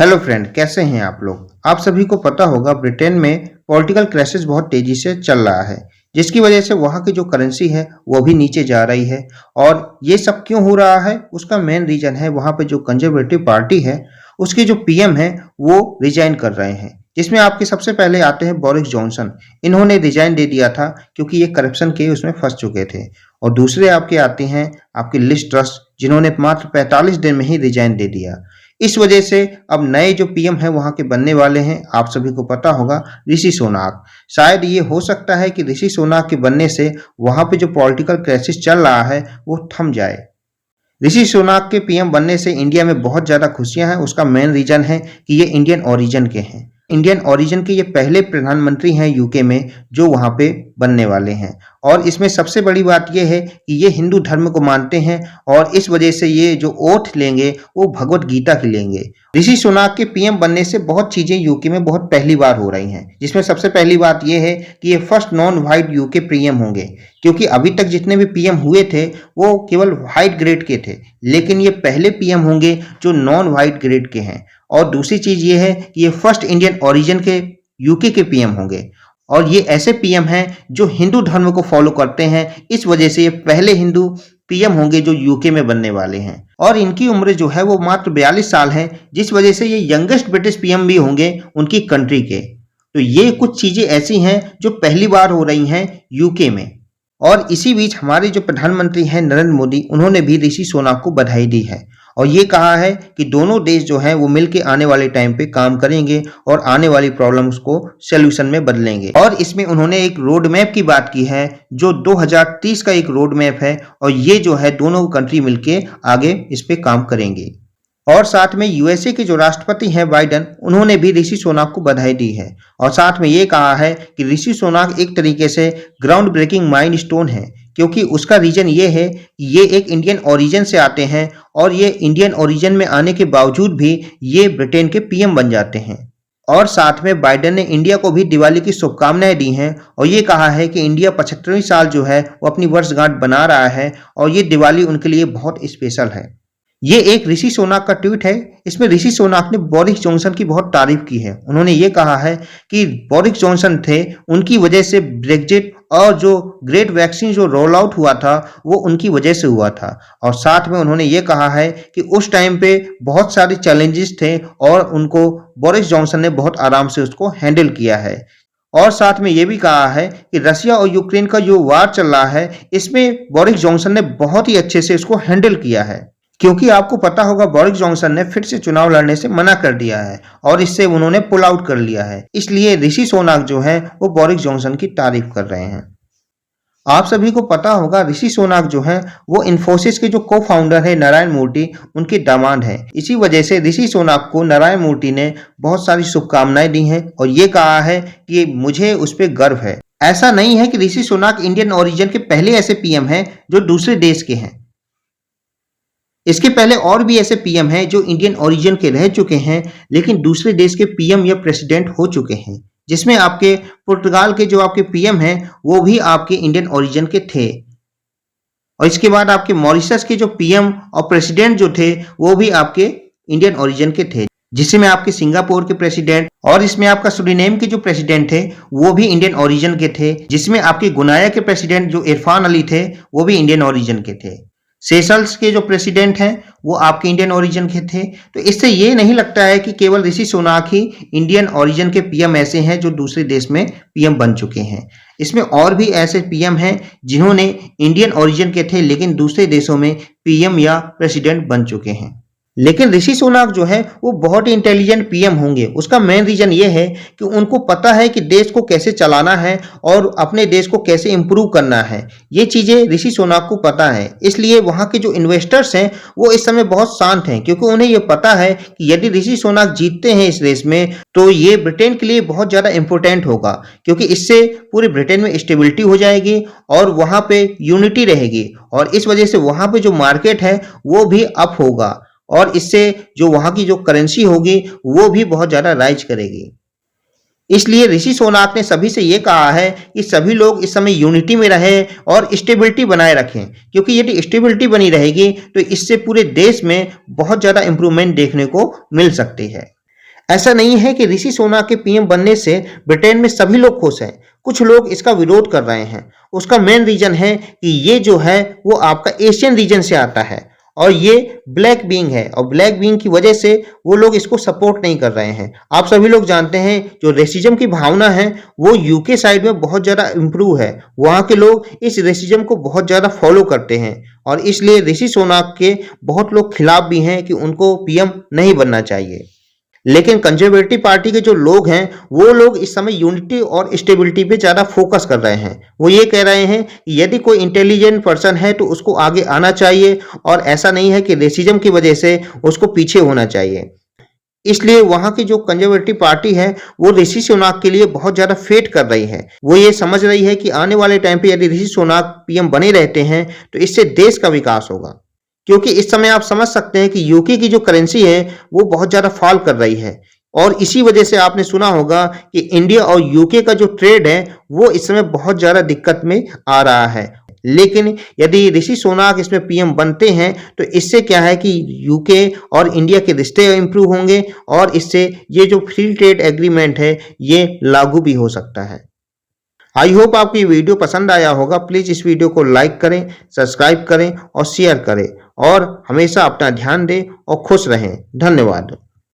Hello friend, कैसे हैं आप लोग। आप सभी को पता होगा ब्रिटेन में पॉलिटिकल क्राइसिस बहुत तेजी से चल रहा है, जिसकी वजह से वहाँ की जो करेंसी है वो भी नीचे जा रही है। और ये सब क्यों हो रहा है, उसका मेन रीजन है वहाँ पे जो कंजर्वेटिव पार्टी है उसके जो पीएम है वो रिजाइन कर रहे हैं, जिसमें आपके सबसे पहले आते हैं बोरिस जॉनसन। इन्होंने रिजाइन दे दिया था क्योंकि ये करप्शन के उसमें फंस चुके थे। और दूसरे आपके आते हैं आपके लिज ट्रस, जिन्होंने मात्र 45 दिन में ही रिजाइन दे दिया। इस वजह से अब नए जो पीएम हैं वहाँ के बनने वाले हैं, आप सभी को पता होगा, ऋषि सोनाक। शायद ये हो सकता है कि ऋषि सोनाक के बनने से वहाँ पे जो पॉलिटिकल क्राइसिस चल रहा है वो थम जाए। ऋषि सोनाक के पीएम बनने से इंडिया में बहुत ज़्यादा खुशियां हैं। उसका मेन रीजन है कि ये इंडियन ओरिजिन के हैं। इंडियन ओरिजिन के ये पहले प्रधानमंत्री हैं यूके में जो वहाँ पे बनने वाले हैं। और इसमें सबसे बड़ी बात ये है कि ये हिंदू धर्म को मानते हैं और इस वजह से ये जो ओथ लेंगे वो भगवत गीता की लेंगे। ऋषि सोनाक के पीएम बनने से बहुत चीजें यूके में बहुत पहली बार हो रही हैं, जिसमें सबसे पहली बात यह है कि ये first non white UK PM होंगे। क्योंकि अभी तक जितने भी पीएम हुए थे वो केवल व्हाइट ग्रेड के थे, लेकिन ये पहले पीएम होंगे जो नॉन व्हाइट ग्रेड के हैं। और दूसरी चीज ये है कि ये फर्स्ट इंडियन ओरिजिन के यूके के पीएम होंगे। और ये ऐसे पीएम हैं जो हिंदू धर्म को फॉलो करते हैं, इस वजह से ये पहले हिंदू पीएम होंगे जो यूके में बनने वाले हैं। और इनकी उम्र जो है वो मात्र 42 साल है, जिस वजह से ये यंगेस्ट ब्रिटिश पीएम भी होंगे उनकी कंट्री के। तो ये कुछ चीजें ऐसी हैं जो पहली बार हो रही हैं यूके में। और इसी बीच हमारे जो प्रधानमंत्री हैं नरेंद्र मोदी, उन्होंने भी ऋषि सोनाक को बधाई दी है और ये कहा है कि दोनों देश जो हैं वो मिलके आने वाले टाइम पे काम करेंगे और आने वाली प्रॉब्लम्स को सॉल्यूशन में बदलेंगे। और इसमें उन्होंने एक रोड मैप की बात की है जो 2030 का एक रोड मैप है, और ये जो है दोनों कंट्री मिलके आगे इस पे काम करेंगे। और साथ में यूएसए के जो राष्ट्रपति हैं बाइडन, उन्होंने भी ऋषि सोनाक को बधाई दी है और साथ में ये कहा है कि ऋषि सोनाक एक तरीके से ग्राउंड ब्रेकिंग माइलस्टोन है, क्योंकि उसका रीजन ये है कि ये एक इंडियन ओरिजिन से आते हैं और ये इंडियन ओरिजिन में आने के बावजूद भी ये ब्रिटेन के पीएम बन जाते हैं। और साथ में बाइडन ने इंडिया को भी दिवाली की शुभकामनाएं दी हैं और ये कहा है कि इंडिया 75वीं साल जो है वो अपनी वर्षगांठ बना रहा है और ये दिवाली उनके लिए बहुत स्पेशल है। ये एक ऋषि सोनाक का ट्वीट है। इसमें ऋषि सोनाक ने बोरिस जॉनसन की बहुत तारीफ की है। उन्होंने ये कहा है कि बोरिस जॉनसन थे, उनकी वजह से ब्रेक्जिट और जो ग्रेट वैक्सीन जो रोल आउट हुआ था वो उनकी वजह से हुआ था। और साथ में उन्होंने ये कहा है कि उस टाइम पे बहुत सारे चैलेंजेस थे और उनको बोरिस जॉनसन ने बहुत आराम से उसको हैंडल किया है। और साथ में ये भी कहा है कि रशिया और यूक्रेन का जो वार चल रहा है इसमें बोरिस जॉनसन ने बहुत ही अच्छे से इसको हैंडल किया है। क्योंकि आपको पता होगा बोरिस जॉनसन ने फिर से चुनाव लड़ने से मना कर दिया है और इससे उन्होंने पुल आउट कर लिया है। इसलिए ऋषि सोनाक जो है वो बोरिस जॉनसन की तारीफ कर रहे हैं। आप सभी को पता होगा ऋषि सोनाक जो है वो इन्फोसिस के जो को फाउंडर है नारायण मूर्ति, उनके दामाद हैं। इसी वजह से ऋषि सोनाक को नारायण मूर्ति ने बहुत सारी शुभकामनाएं दी हैं और ये कहा है कि मुझे उस पर गर्व है। ऐसा नहीं है कि ऋषि सोनाक इंडियन ओरिजिन के पहले ऐसे पीएम हैं जो दूसरे देश के हैं। इसके पहले और भी ऐसे पीएम हैं जो इंडियन ओरिजिन के रह चुके हैं लेकिन दूसरे देश के पीएम या प्रेसिडेंट हो चुके हैं, जिसमें आपके पुर्तगाल के जो आपके पीएम हैं वो भी आपके इंडियन ओरिजिन के थे। और इसके बाद आपके मॉरिशस के जो पीएम और प्रेसिडेंट जो थे वो भी आपके इंडियन ओरिजिन के थे, जिसमें आपके सिंगापुर के प्रेसिडेंट और इसमें आपका सुरीनेम के जो प्रेसिडेंट थे वो भी इंडियन ओरिजिन के थे, जिसमें आपके गुनाया के प्रेसिडेंट जो इरफान अली थे वो भी इंडियन ओरिजिन के थे। सेशल्स के जो प्रेसिडेंट हैं वो आपके इंडियन ओरिजिन के थे। तो इससे ये नहीं लगता है कि केवल ऋषि सोनाक ही इंडियन ओरिजिन के पीएम ऐसे हैं जो दूसरे देश में पीएम बन चुके हैं। इसमें और भी ऐसे पीएम हैं जिन्होंने इंडियन ओरिजिन के थे लेकिन दूसरे देशों में पीएम या प्रेसिडेंट बन चुके हैं। लेकिन ऋषि सोनाक जो है वो बहुत ही इंटेलिजेंट पीएम होंगे। उसका मेन रीजन ये है कि उनको पता है कि देश को कैसे चलाना है और अपने देश को कैसे इंप्रूव करना है। ये चीजें ऋषि सोनाक को पता है, इसलिए वहाँ के जो इन्वेस्टर्स हैं वो इस समय बहुत शांत हैं, क्योंकि उन्हें ये पता है कि यदि ऋषि सोनाक जीतते हैं इस रेस में तो ये ब्रिटेन के लिए बहुत ज्यादा इंपॉर्टेंट होगा, क्योंकि इससे पूरे ब्रिटेन में स्टेबिलिटी हो जाएगी और वहाँ पे यूनिटी रहेगी और इस वजह से वहाँ पे जो मार्केट है वो भी अप होगा और इससे जो वहां की जो करेंसी होगी वो भी बहुत ज्यादा राइज करेगी। इसलिए ऋषि सोनाक ने सभी से ये कहा है कि सभी लोग इस समय यूनिटी में रहें और स्टेबिलिटी बनाए रखें, क्योंकि यदि स्टेबिलिटी बनी रहेगी तो इससे पूरे देश में बहुत ज्यादा इंप्रूवमेंट देखने को मिल सकती है। ऐसा नहीं है कि ऋषि सुनक के पीएम बनने से ब्रिटेन में सभी लोग खुश हैं। कुछ लोग इसका विरोध कर रहे हैं। उसका मेन रीजन है कि ये जो है वो आपका एशियन रीजन से आता है और ये ब्लैक बीइंग है और ब्लैक बीइंग की वजह से वो लोग इसको सपोर्ट नहीं कर रहे हैं। आप सभी लोग जानते हैं जो रेसिज्म की भावना है वो यूके साइड में बहुत ज़्यादा इम्प्रूव है। वहाँ के लोग इस रेसिज्म को बहुत ज़्यादा फॉलो करते हैं और इसलिए ऋषि सुनक के बहुत लोग खिलाफ भी हैं कि उनको पीएम नहीं बनना चाहिए। लेकिन कंजर्वेटिव पार्टी के जो लोग हैं वो लोग इस समय यूनिटी और स्टेबिलिटी पे ज़्यादा फोकस कर रहे हैं। वो ये कह रहे हैं कि यदि कोई इंटेलिजेंट पर्सन है तो उसको आगे आना चाहिए और ऐसा नहीं है कि रेसिज्म की वजह से उसको पीछे होना चाहिए। इसलिए वहाँ की जो कंजर्वेटिव पार्टी है वो ऋषि सुनक के लिए बहुत ज़्यादा फेट कर रही है। वो ये समझ रही है कि आने वाले टाइम पे यदि ऋषि सुनक पीएम बने रहते हैं तो इससे देश का विकास होगा। क्योंकि इस समय आप समझ सकते हैं कि यूके की जो करेंसी है वो बहुत ज़्यादा फॉल कर रही है और इसी वजह से आपने सुना होगा कि इंडिया और यूके का जो ट्रेड है वो इस समय बहुत ज़्यादा दिक्कत में आ रहा है। लेकिन यदि ऋषि सुनक इसमें पीएम बनते हैं तो इससे क्या है कि यूके और इंडिया के रिश्ते इंप्रूव होंगे और इससे ये जो फ्री ट्रेड एग्रीमेंट है ये लागू भी हो सकता है। आई होप आपको ये वीडियो पसंद आया होगा। प्लीज़ इस वीडियो को लाइक करें, सब्सक्राइब करें और शेयर करें और हमेशा अपना ध्यान दें और खुश रहें। धन्यवाद।